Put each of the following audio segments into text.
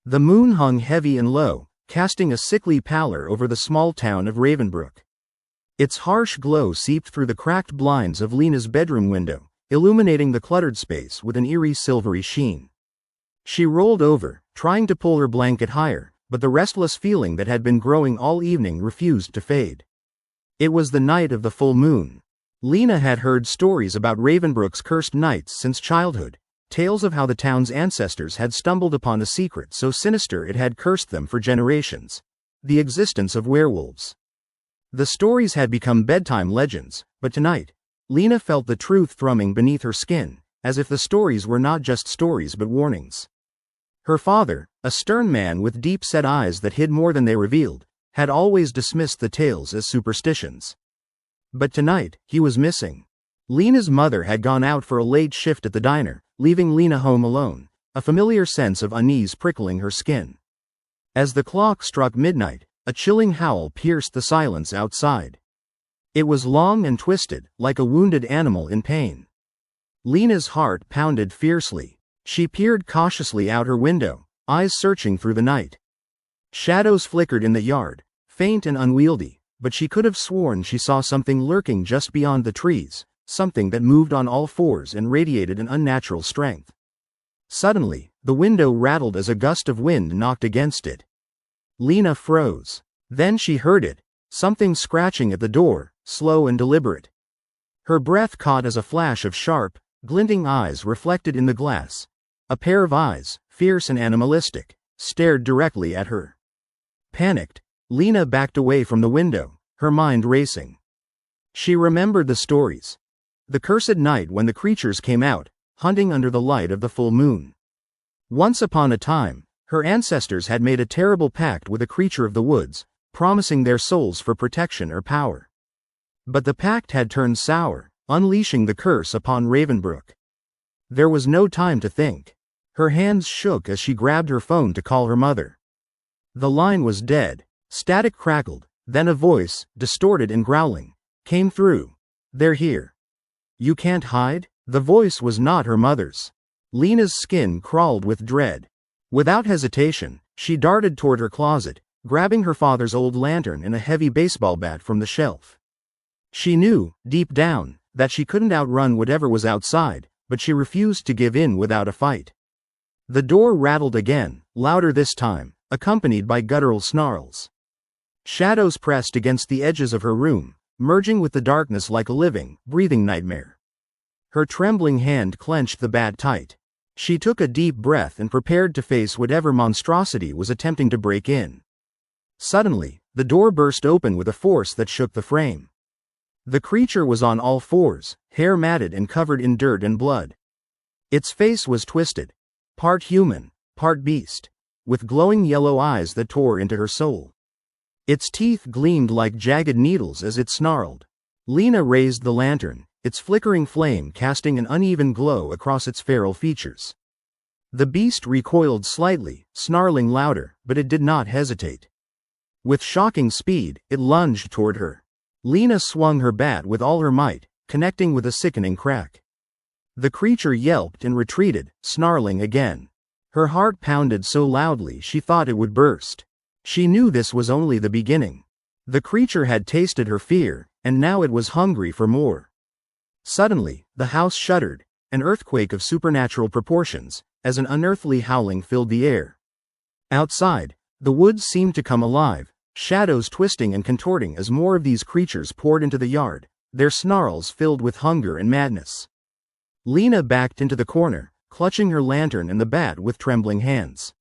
The moon hung heavy and low, casting a sickly pallor over the small town of Ravenbrook. Its harsh glow seeped through the cracked blinds of Lena's bedroom window, illuminating the cluttered space with an eerie silvery sheen. She rolled over, trying to pull her blanket higher, but the restless feeling that had been growing all evening refused to fade. It was the night of the full moon. Lena had heard stories about Ravenbrook's cursed nights since childhood, tales of how the town's ancestors had stumbled upon a secret so sinister it had cursed them for generations: the existence of werewolves. The stories had become bedtime legends, but tonight, Lena felt the truth thrumming beneath her skin, as if the stories were not just stories but warnings. Her father, a stern man with deep-set eyes that hid more than they revealed, had always dismissed the tales as superstitions. But tonight, he was missing. Lena's mother had gone out for a late shift at the diner, leaving Lena home alone, a familiar sense of unease prickling her skin. As the clock struck midnight, a chilling howl pierced the silence outside. It was long and twisted, like a wounded animal in pain. Lena's heart pounded fiercely. She peered cautiously out her window, eyes searching through the night. Shadows flickered in the yard, faint and unwieldy, but she could have sworn she saw something lurking just beyond the trees, something that moved on all fours and radiated an unnatural strength. Suddenly, the window rattled as a gust of wind knocked against it. Lena froze. Then she heard it, something scratching at the door, slow and deliberate. Her breath caught as a flash of sharp, glinting eyes reflected in the glass. A pair of eyes, fierce and animalistic, stared directly at her. Panicked, Lena backed away from the window, her mind racing. She remembered the stories. The cursed night when the creatures came out, hunting under the light of the full moon. Once upon a time, her ancestors had made a terrible pact with a creature of the woods, promising their souls for protection or power. But the pact had turned sour, unleashing the curse upon Ravenbrook. There was no time to think. Her hands shook as she grabbed her phone to call her mother. The line was dead. Static crackled, then a voice, distorted and growling, came through. "They're here. You can't hide?" The voice was not her mother's. Lena's skin crawled with dread. Without hesitation, she darted toward her closet, grabbing her father's old lantern and a heavy baseball bat from the shelf. She knew, deep down, that she couldn't outrun whatever was outside, but she refused to give in without a fight. The door rattled again, louder this time, accompanied by guttural snarls. Shadows pressed against the edges of her room, merging with the darkness like a living, breathing nightmare. Her trembling hand clenched the bat tight. She took a deep breath and prepared to face whatever monstrosity was attempting to break in. Suddenly, the door burst open with a force that shook the frame. The creature was on all fours, hair matted and covered in dirt and blood. Its face was twisted, part human, part beast, with glowing yellow eyes that tore into her soul. Its teeth gleamed like jagged needles as it snarled. Lena raised the lantern, its flickering flame casting an uneven glow across its feral features. The beast recoiled slightly, snarling louder, but it did not hesitate. With shocking speed, it lunged toward her. Lena swung her bat with all her might, connecting with a sickening crack. The creature yelped and retreated, snarling again. Her heart pounded so loudly she thought it would burst. She knew this was only the beginning. The creature had tasted her fear, and now it was hungry for more. Suddenly, the house shuddered, an earthquake of supernatural proportions, as an unearthly howling filled the air. Outside, the woods seemed to come alive, shadows twisting and contorting as more of these creatures poured into the yard, their snarls filled with hunger and madness. Lena backed into the corner, clutching her lantern and the bat with trembling hands.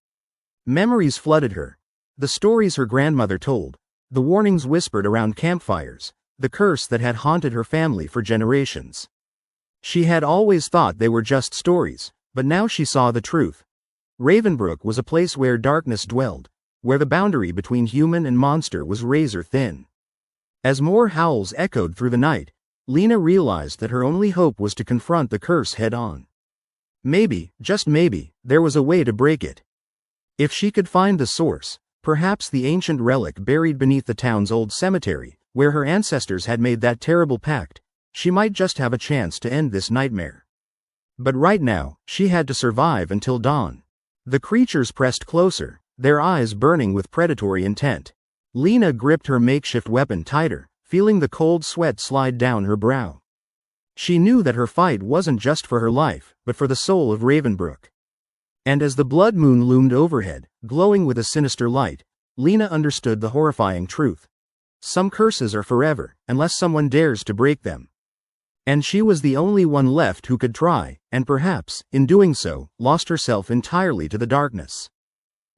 Memories flooded her. The stories her grandmother told, the warnings whispered around campfires, the curse that had haunted her family for generations. She had always thought they were just stories, but now she saw the truth. Ravenbrook was a place where darkness dwelled, where the boundary between human and monster was razor thin. As more howls echoed through the night, Lena realized that her only hope was to confront the curse head-on. Maybe, just maybe, there was a way to break it. If she could find the source, perhaps the ancient relic buried beneath the town's old cemetery, where her ancestors had made that terrible pact, she might just have a chance to end this nightmare. But right now, she had to survive until dawn. The creatures pressed closer, their eyes burning with predatory intent. Lena gripped her makeshift weapon tighter, feeling the cold sweat slide down her brow. She knew that her fight wasn't just for her life, but for the soul of Ravenbrook. And as the blood moon loomed overhead, glowing with a sinister light, Lena understood the horrifying truth. Some curses are forever, unless someone dares to break them. And she was the only one left who could try, and perhaps, in doing so, lost herself entirely to the darkness.